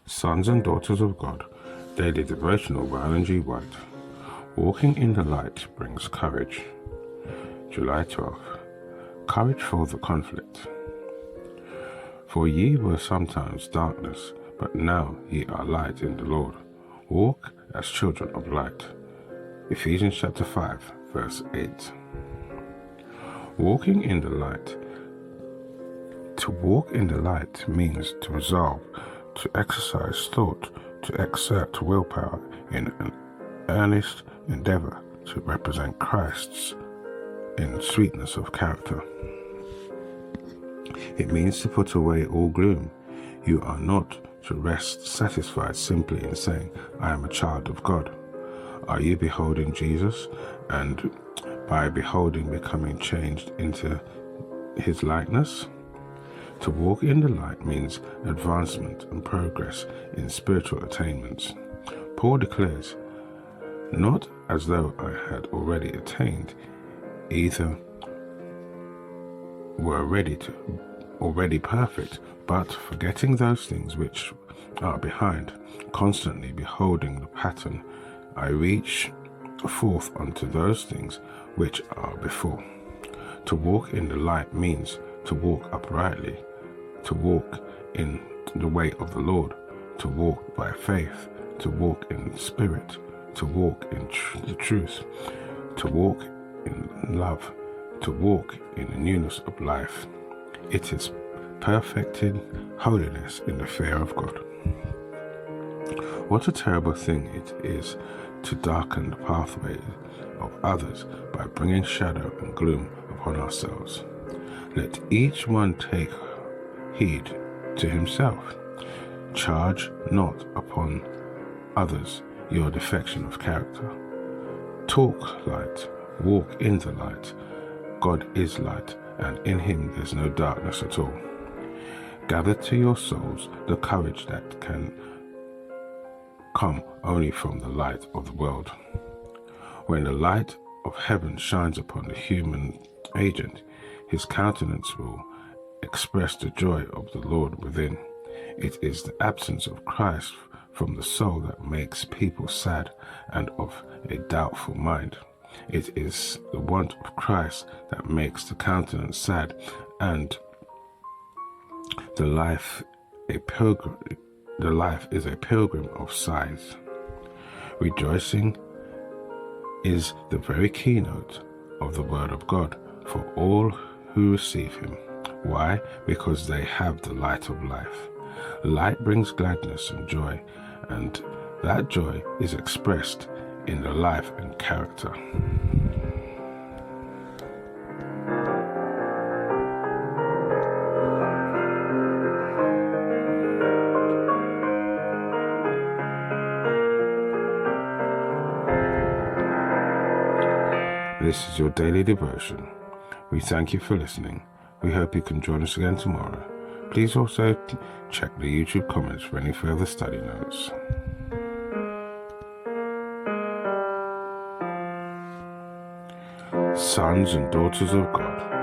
Sons and Daughters of God, Daily Devotional by Alan G. White. Walking in the light brings courage. July 12th. Courage for the conflict. For ye were sometimes darkness, but now ye are light in the Lord. Walk as children of light. Ephesians chapter 5, verse 8. Walking in the light. To walk in the light means to resolve, to exercise thought, to exert willpower in an earnest endeavour to represent Christ's in sweetness of character. It means to put away all gloom. You are not to rest satisfied simply in saying, I am a child of God. Are you beholding Jesus, and by beholding becoming changed into his likeness? To walk in the light means advancement and progress in spiritual attainments. Paul declares, not as though I had already attained, either were already perfect, but forgetting those things which are behind, constantly beholding the pattern, I reach forth unto those things which are before. To walk in the light means to walk uprightly, to walk in the way of the Lord, to walk by faith, to walk in the Spirit, to walk in the truth, to walk in love, to walk in the newness of life. It is perfected holiness in the fear of God. What a terrible thing it is to darken the pathway of others by bringing shadow and gloom upon ourselves. Let each one take heed to himself. Charge not upon others your defection of character. Talk light, walk in the light. God is light, and in him there's no darkness at all. Gather to your souls the courage that can come only from the light of the world. When the light of heaven shines upon the human agent, his countenance will express the joy of the Lord within. It is the absence of Christ from the soul that makes people sad and of a doubtful mind. It is the want of Christ that makes the countenance sad, and the life is a pilgrim of sighs. Rejoicing is the very keynote of the Word of God for all who receive him. Why? Because they have the light of life. Light brings gladness and joy, and that joy is expressed in the life and character. This is your daily devotion. We thank you for listening. We hope you can join us again tomorrow. Please also check the YouTube comments for any further study notes. Sons and Daughters of God.